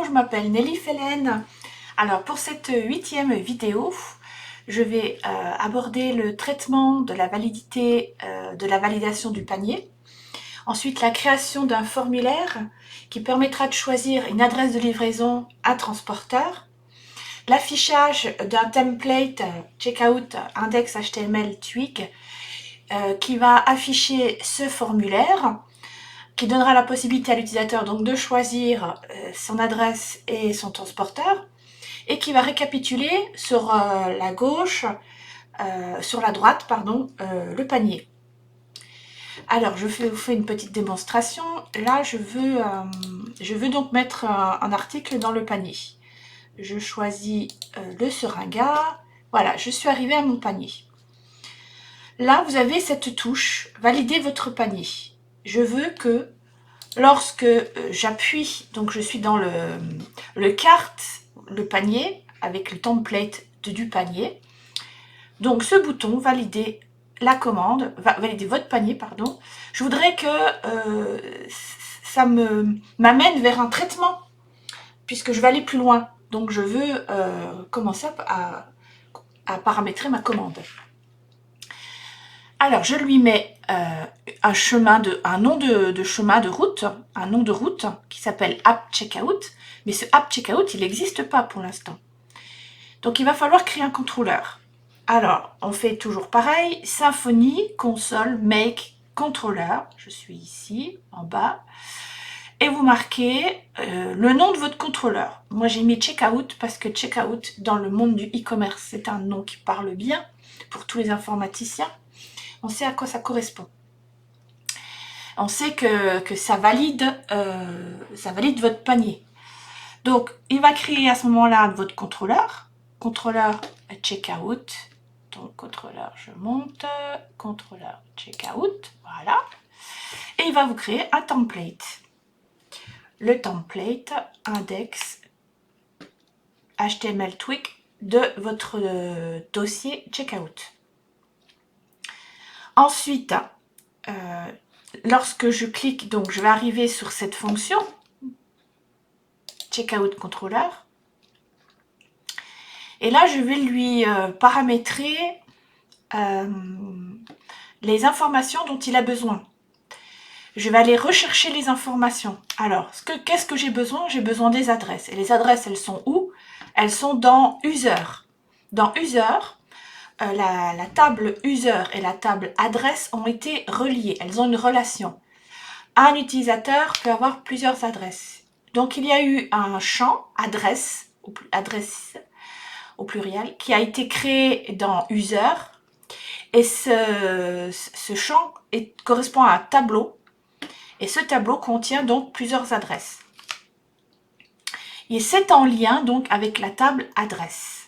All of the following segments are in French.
Bonjour, je m'appelle Nelly Fellen. Alors pour cette 8e vidéo, je vais aborder le traitement de la validité, de la validation du panier. Ensuite, la création d'un formulaire qui permettra de choisir une adresse de livraison à transporteur. L'affichage d'un template checkout index HTML Twig qui va afficher ce formulaire, qui donnera la possibilité à l'utilisateur donc de choisir son adresse et son transporteur, et qui va récapituler sur la gauche, sur la droite, pardon, le panier. Alors, je vous fais une petite démonstration. Là, je veux donc mettre un article dans le panier. Je choisis le seringa. Voilà, je suis arrivée à mon panier. Là, vous avez cette touche « Valider votre panier ». Je veux que lorsque j'appuie, donc je suis dans le carte, le panier, avec le template du panier. Donc ce bouton, valider la commande, valider votre panier, pardon. Je voudrais que ça m'amène vers un traitement, puisque je vais aller plus loin. Donc je veux commencer à paramétrer ma commande. Alors, je lui mets un nom de chemin de route, un nom de route qui s'appelle App Checkout, mais ce App Checkout, il n'existe pas pour l'instant. Donc, il va falloir créer un contrôleur. Alors, on fait toujours pareil, Symfony, console, make, contrôleur. Je suis ici, en bas. Et vous marquez le nom de votre contrôleur. Moi, j'ai mis Checkout parce que Checkout, dans le monde du e-commerce, c'est un nom qui parle bien pour tous les informaticiens. On sait à quoi ça correspond. On sait que ça valide votre panier. Donc, il va créer à ce moment-là votre contrôleur. Contrôleur checkout. Donc, contrôleur, je monte. Contrôleur checkout. Voilà. Et il va vous créer un template. Le template index HTML Twig de votre dossier checkout. Ensuite, lorsque je clique, donc je vais arriver sur cette fonction, Checkout Controller. Et là, je vais lui paramétrer les informations dont il a besoin. Je vais aller rechercher les informations. Alors, qu'est-ce que j'ai besoin? J'ai besoin des adresses. Et les adresses, elles sont où? Elles sont dans User. Dans User, la table user et la table adresse ont été reliées. Elles ont une relation. Un utilisateur peut avoir plusieurs adresses. Donc, il y a eu un champ adresse au pluriel qui a été créé dans user. Et ce champ correspond à un tableau. Et ce tableau contient donc plusieurs adresses. Et c'est en lien donc avec la table adresse.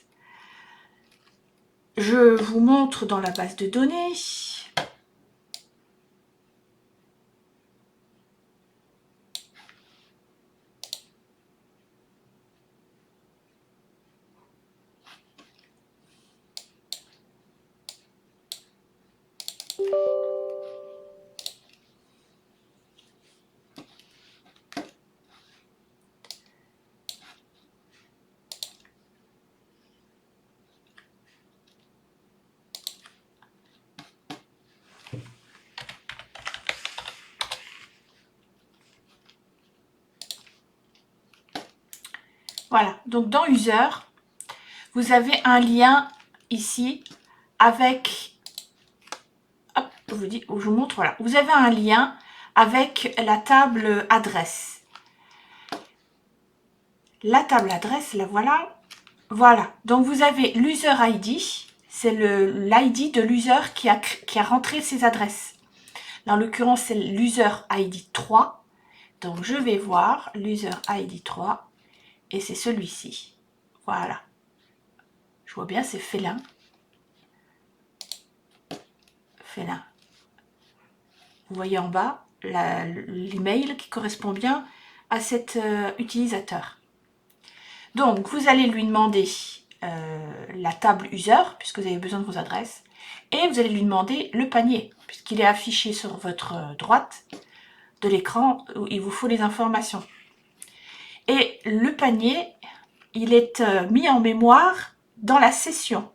Je vous montre dans la base de données. Voilà, donc dans User, vous avez un lien ici avec, hop, je vous montre, voilà, vous avez un lien avec la table adresse. La table adresse, la voilà. Voilà, donc vous avez l'user ID, c'est l'ID de l'user qui a rentré ses adresses. En l'occurrence, c'est l'user ID 3. Donc je vais voir l'user ID 3 et c'est celui-ci. Voilà. Je vois bien, c'est Félin. Félin. Vous voyez en bas l'email qui correspond bien à cet utilisateur. Donc, vous allez lui demander la table user, puisque vous avez besoin de vos adresses, et vous allez lui demander le panier, puisqu'il est affiché sur votre droite de l'écran où il vous faut les informations. Et le panier, il est mis en mémoire dans la session.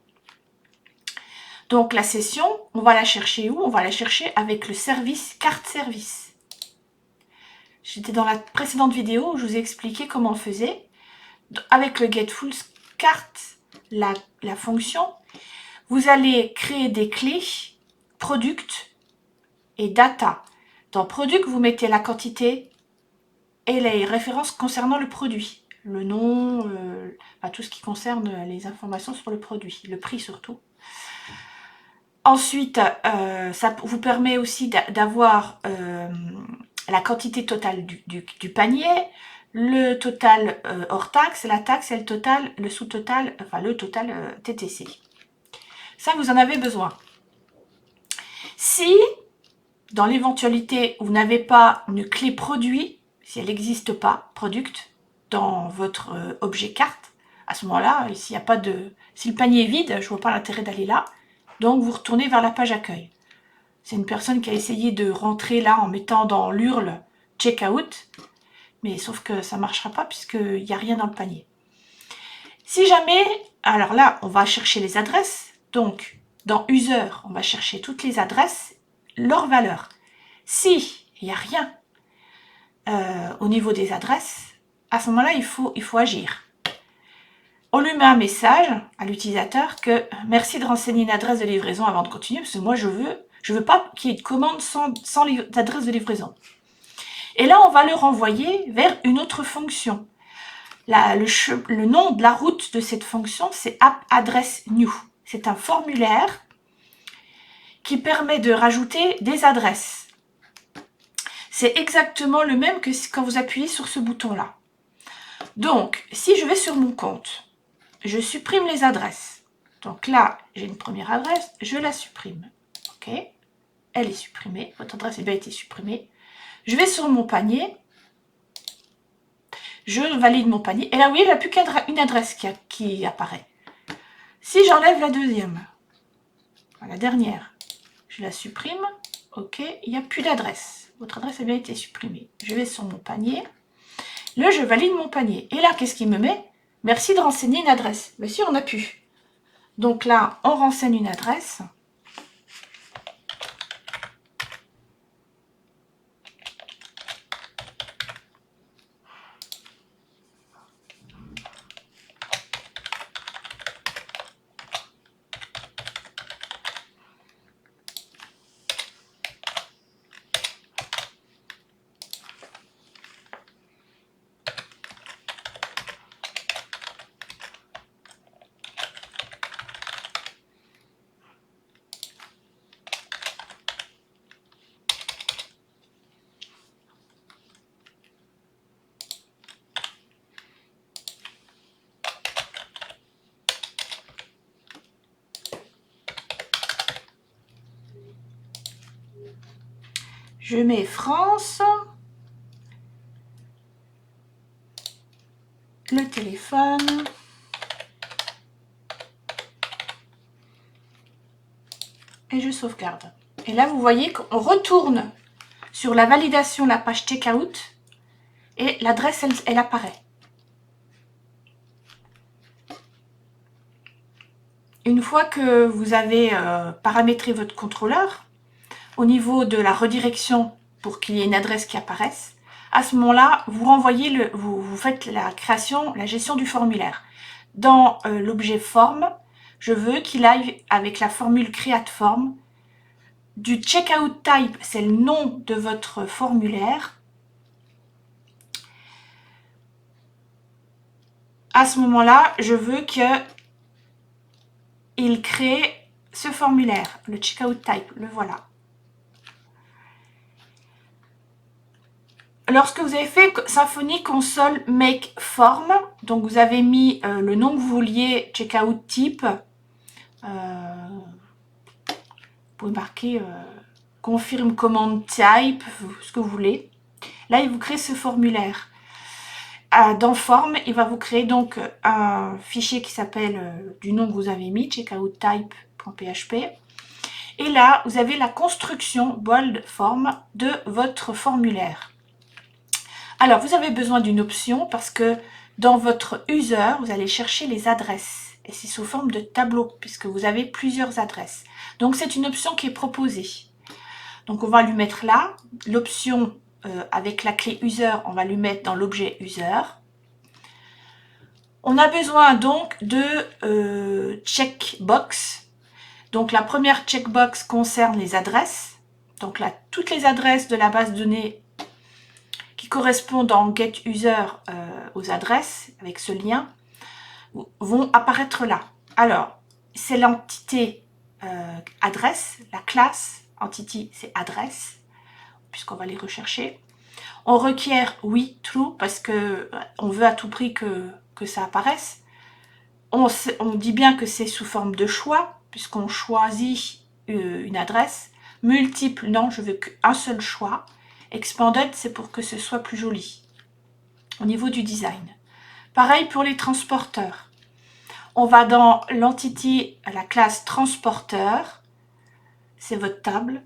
Donc la session, on va la chercher où? On va la chercher avec le service carte service. J'étais dans la précédente vidéo où je vous ai expliqué comment on faisait. Avec le getFull carte, la fonction, vous allez créer des clés product et data. Dans product, vous mettez la quantité et les références concernant le produit. Le nom, tout ce qui concerne les informations sur le produit, le prix surtout. Ensuite, ça vous permet aussi d'avoir la quantité totale du panier, le total hors taxe, la taxe et le total, le sous-total, enfin le total TTC. Ça, vous en avez besoin. Si, dans l'éventualité où vous n'avez pas une clé produit, si elle n'existe pas, product, dans votre objet carte, à ce moment-là, s'il n'y a pas de, si le panier est vide, je ne vois pas l'intérêt d'aller là. Donc, vous retournez vers la page accueil. C'est une personne qui a essayé de rentrer là en mettant dans l'URL checkout, mais sauf que ça ne marchera pas puisqu'il n'y a rien dans le panier. Si jamais, alors là, on va chercher les adresses. Donc, dans user, on va chercher toutes les adresses, leurs valeurs. Si il n'y a rien au niveau des adresses, à ce moment-là, il faut agir. On lui met un message à l'utilisateur que merci de renseigner une adresse de livraison avant de continuer, parce que moi je veux pas qu'il y ait de commande sans adresse de livraison. Et là, on va le renvoyer vers une autre fonction. Le nom de la route de cette fonction, c'est app_address_new. C'est un formulaire qui permet de rajouter des adresses. C'est exactement le même que quand vous appuyez sur ce bouton-là. Donc, si je vais sur mon compte, je supprime les adresses. Donc là, j'ai une première adresse, je la supprime. OK? Elle est supprimée. Votre adresse a bien été supprimée. Je vais sur mon panier. Je valide mon panier. Et là, oui, il n'y a plus qu'une adresse qui apparaît. Si j'enlève la deuxième, la dernière, je la supprime. OK, il n'y a plus d'adresse. Votre adresse a bien été supprimée. Je vais sur mon panier. Là, je valide mon panier. Et là, qu'est-ce qu'il me met? Merci de renseigner une adresse. Bien sûr, on a pu. Donc là, on renseigne une adresse. Je mets France, le téléphone, et je sauvegarde. Et là, vous voyez qu'on retourne sur la validation, la page checkout, et l'adresse, elle apparaît. Une fois que vous avez paramétré votre contrôleur, au niveau de la redirection pour qu'il y ait une adresse qui apparaisse, à ce moment-là, vous renvoyez vous faites la création, la gestion du formulaire. Dans l'objet forme, je veux qu'il aille avec la formule create form. Du checkout type, c'est le nom de votre formulaire. À ce moment-là, je veux qu'il crée ce formulaire, le checkout type, le voilà. Lorsque vous avez fait Symfony Console Make Form, donc vous avez mis le nom que vous vouliez, checkout type, vous pouvez marquer confirme command type, ce que vous voulez. Là, il vous crée ce formulaire. Dans Form, il va vous créer donc un fichier qui s'appelle du nom que vous avez mis, checkouttype.php. Et là, vous avez la construction bold form de votre formulaire. Alors, vous avez besoin d'une option parce que dans votre user, vous allez chercher les adresses. Et c'est sous forme de tableau, puisque vous avez plusieurs adresses. Donc, c'est une option qui est proposée. Donc, on va lui mettre là. L'option avec la clé user, on va lui mettre dans l'objet user. On a besoin donc de checkbox. Donc, la première checkbox concerne les adresses. Donc là, toutes les adresses de la base de données qui correspondent dans GetUser aux adresses, avec ce lien, vont apparaître là. Alors, c'est l'entité adresse, la classe entity, c'est adresse, puisqu'on va les rechercher. On requiert oui, true, parce que on veut à tout prix que ça apparaisse. On dit bien que c'est sous forme de choix, puisqu'on choisit une adresse. Multiple, non, je veux qu'un seul choix. Expanded, c'est pour que ce soit plus joli au niveau du design. Pareil pour les transporteurs. On va dans l'entity, la classe transporteur. C'est votre table.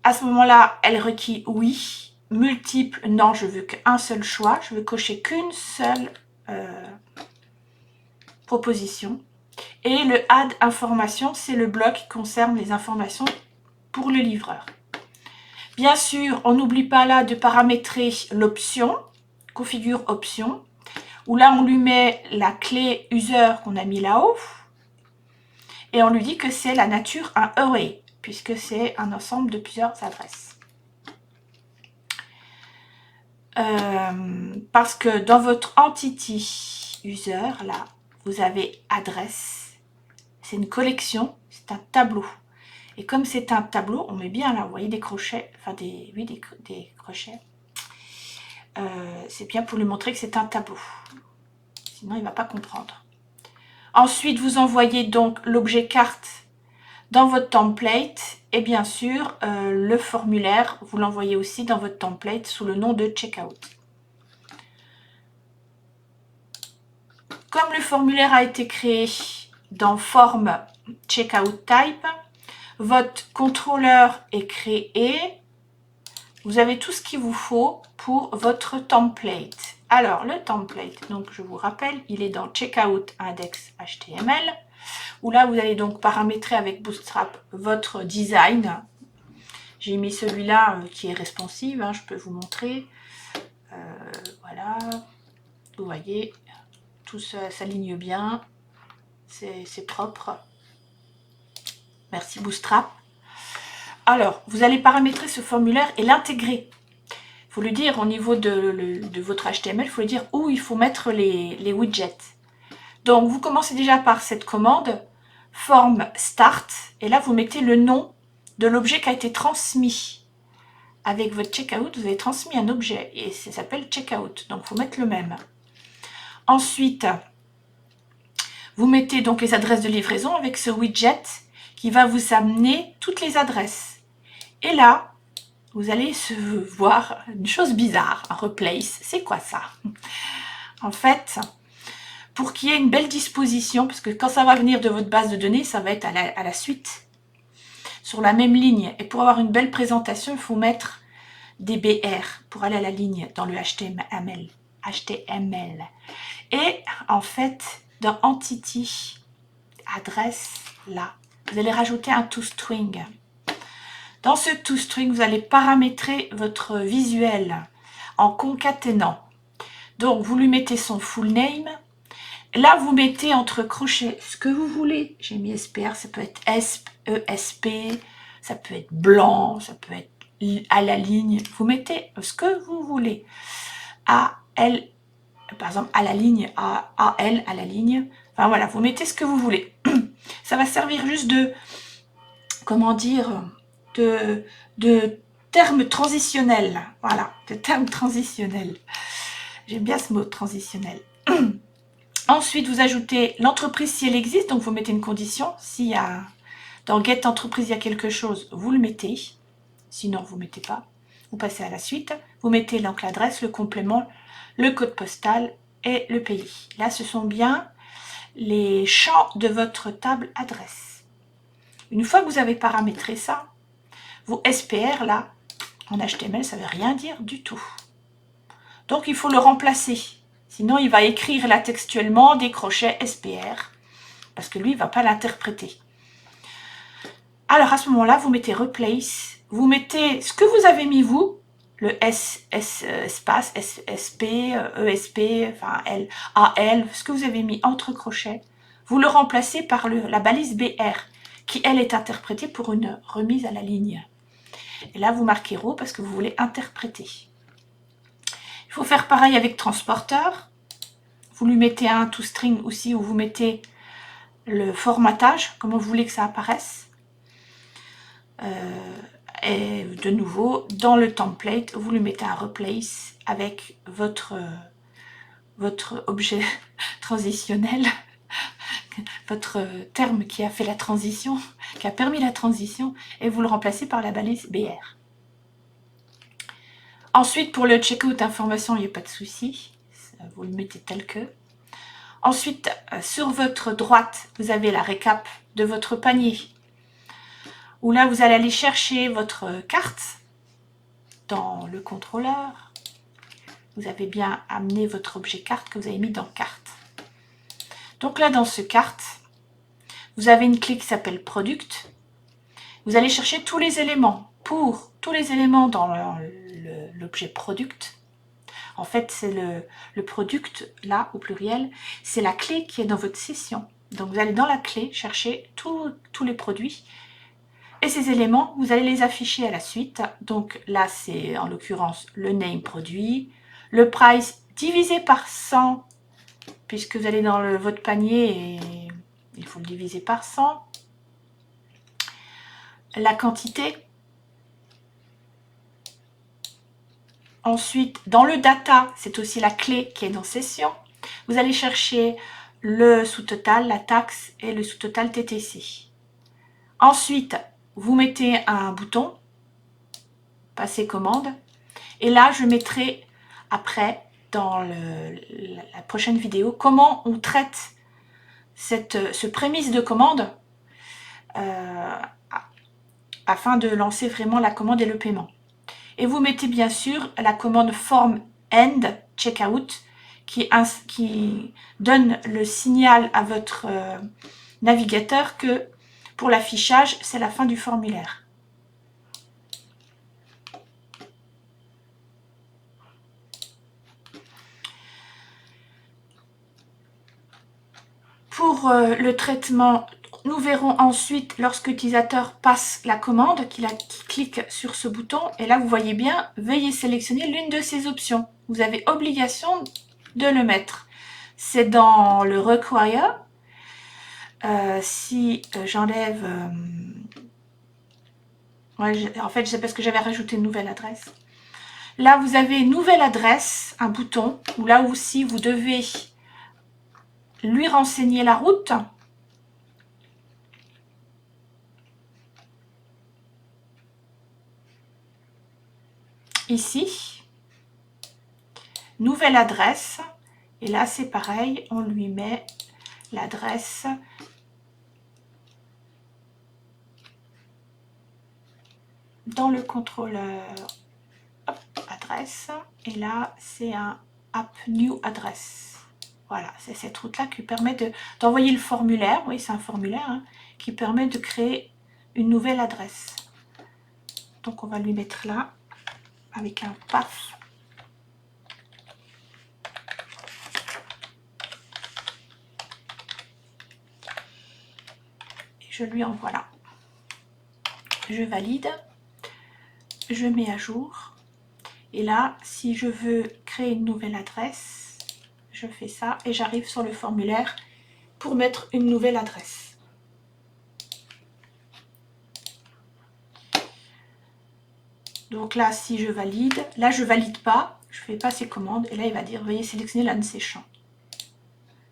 À ce moment-là, elle requiert oui. Multiple, non, je veux qu'un seul choix. Je veux cocher qu'une seule proposition. Et le add information, c'est le bloc qui concerne les informations pour le livreur. Bien sûr, on n'oublie pas là de paramétrer l'option, configure option, où là on lui met la clé user qu'on a mis là-haut, et on lui dit que c'est la nature un array, puisque c'est un ensemble de plusieurs adresses. Parce que dans votre entity user, là, vous avez adresse, c'est une collection, c'est un tableau. Et comme c'est un tableau, on met bien là, vous voyez des crochets, enfin des crochets. C'est bien pour lui montrer que c'est un tableau. Sinon, il ne va pas comprendre. Ensuite, vous envoyez donc l'objet carte dans votre template. Et bien sûr, le formulaire, vous l'envoyez aussi dans votre template sous le nom de checkout. Comme le formulaire a été créé dans forme checkout type, votre contrôleur est créé. Vous avez tout ce qu'il vous faut pour votre template. Alors, le template, donc je vous rappelle, il est dans checkout index HTML, où là, vous allez donc paramétrer avec Bootstrap votre design. J'ai mis celui-là qui est responsive, hein, je peux vous montrer. Voilà, vous voyez, tout ça s'aligne bien, c'est propre. Merci Bootstrap. Alors, vous allez paramétrer ce formulaire et l'intégrer. Il faut lui dire au niveau de votre HTML, il faut lui dire où il faut mettre les widgets. Donc, vous commencez déjà par cette commande, form start, et là, vous mettez le nom de l'objet qui a été transmis. Avec votre checkout, vous avez transmis un objet, et ça s'appelle checkout, donc il faut mettre le même. Ensuite, vous mettez donc les adresses de livraison avec ce widget qui va vous amener toutes les adresses. Et là, vous allez voir une chose bizarre, un replace. C'est quoi ça? En fait, pour qu'il y ait une belle disposition, parce que quand ça va venir de votre base de données, ça va être à la suite, sur la même ligne. Et pour avoir une belle présentation, il faut mettre des BR pour aller à la ligne dans le HTML. Et en fait, dans Entity, adresse, là, vous allez rajouter un toString. Dans ce toString, vous allez paramétrer votre visuel en concaténant. Donc, vous lui mettez son full name. Là, vous mettez entre crochets ce que vous voulez. J'ai mis SPR, ça peut être ESP, ça peut être blanc, ça peut être à la ligne. Vous mettez ce que vous voulez. AL, par exemple, à la ligne, AL à la ligne. Enfin, voilà, vous mettez ce que vous voulez. Ça va servir juste de, comment dire, de termes transitionnels. Voilà, de termes transitionnels. J'aime bien ce mot transitionnel. Ensuite, vous ajoutez l'entreprise si elle existe. Donc, vous mettez une condition. S'il y a dans Get Entreprise, il y a quelque chose, vous le mettez. Sinon, vous ne mettez pas. Vous passez à la suite. Vous mettez donc l'adresse, le complément, le code postal et le pays. Là, ce sont bien les champs de votre table adresse. Une fois que vous avez paramétré ça, vos SPR, là, en HTML, ça ne veut rien dire du tout. Donc, il faut le remplacer. Sinon, il va écrire là textuellement des crochets SPR. Parce que lui, il ne va pas l'interpréter. Alors, à ce moment-là, vous mettez Replace. Vous mettez ce que vous avez mis, vous. Le espace, SP, ESP, enfin L, AL, ce que vous avez mis entre crochets. Vous le remplacez par la balise BR, qui, elle, est interprétée pour une remise à la ligne. Et là, vous marquez RAW parce que vous voulez interpréter. Il faut faire pareil avec transporteur. Vous lui mettez un toString aussi, où vous mettez le formatage, comment vous voulez que ça apparaisse. Et de nouveau, dans le template, vous lui mettez un replace avec votre objet transitionnel, votre terme qui a fait la transition, qui a permis la transition, et vous le remplacez par la balise BR. Ensuite, pour le checkout information, il n'y a pas de souci, vous le mettez tel que. Ensuite, sur votre droite, vous avez la récap de votre panier, où là, vous allez aller chercher votre carte dans le contrôleur. Vous avez bien amené votre objet carte que vous avez mis dans carte. Donc là, dans ce carte, vous avez une clé qui s'appelle Product. Vous allez chercher tous les éléments. Pour tous les éléments dans l'objet Product, en fait, c'est le product, là, au pluriel, c'est la clé qui est dans votre session. Donc, vous allez dans la clé chercher tous les produits. Et ces éléments, vous allez les afficher à la suite. Donc, là, c'est en l'occurrence le name produit, le price divisé par 100, puisque vous allez dans votre panier et il faut le diviser par 100. La quantité. Ensuite, dans le data, c'est aussi la clé qui est dans session. Vous allez chercher le sous-total, la taxe et le sous-total TTC. Ensuite, vous mettez un bouton, passer commande. Et là, je mettrai après, dans la prochaine vidéo, comment on traite ce prémisse de commande afin de lancer vraiment la commande et le paiement. Et vous mettez bien sûr la commande form end checkout qui donne le signal à votre navigateur que pour l'affichage, c'est la fin du formulaire. Pour le traitement, nous verrons ensuite lorsque l'utilisateur passe la commande, qu'il clique sur ce bouton. Et là, vous voyez bien, veuillez sélectionner l'une de ces options. Vous avez obligation de le mettre. C'est dans le Require. Si j'enlève... en fait, c'est parce que j'avais rajouté une nouvelle adresse. Là, vous avez une nouvelle adresse, un bouton, où là aussi, vous devez lui renseigner la route. Ici, nouvelle adresse. Et là, c'est pareil, on lui met l'adresse dans le contrôleur. Hop, adresse. Et là, c'est un app new address. Voilà, c'est cette route-là qui permet d'envoyer le formulaire. Oui, c'est un formulaire hein, qui permet de créer une nouvelle adresse. Donc, on va lui mettre là, avec un paf. Et je lui envoie là. Je valide. Je mets à jour. Et là, si je veux créer une nouvelle adresse, je fais ça et j'arrive sur le formulaire pour mettre une nouvelle adresse. Donc là, si je valide, là je valide pas, je fais pas ces commandes et là il va dire veuillez sélectionner l'un de ces champs.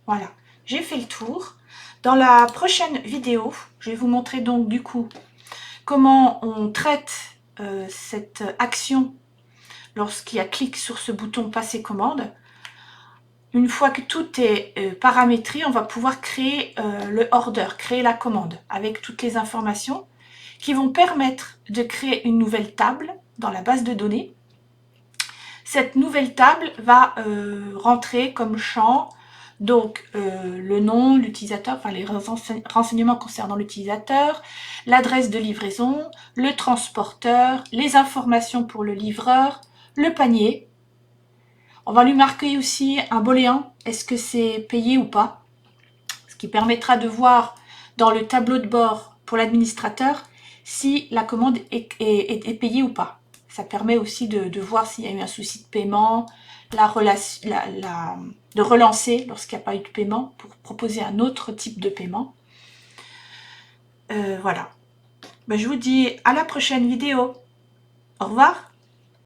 Voilà, j'ai fait le tour. Dans la prochaine vidéo, je vais vous montrer donc du coup comment on traite cette action lorsqu'il y a clic sur ce bouton passer commande. Une fois que tout est paramétré, on va pouvoir créer le order, créer la commande avec toutes les informations qui vont permettre de créer une nouvelle table dans la base de données. cette nouvelle table va rentrer comme champ donc le nom, l'utilisateur, enfin les renseignements concernant l'utilisateur, l'adresse de livraison, le transporteur, les informations pour le livreur, le panier. On va lui marquer aussi un boléen, est-ce que c'est payé ou pas, ce qui permettra de voir dans le tableau de bord pour l'administrateur si la commande est payée ou pas. Ça permet aussi de voir s'il y a eu un souci de paiement, de relancer lorsqu'il n'y a pas eu de paiement pour proposer un autre type de paiement. Voilà. Ben, je vous dis à la prochaine vidéo. Au revoir.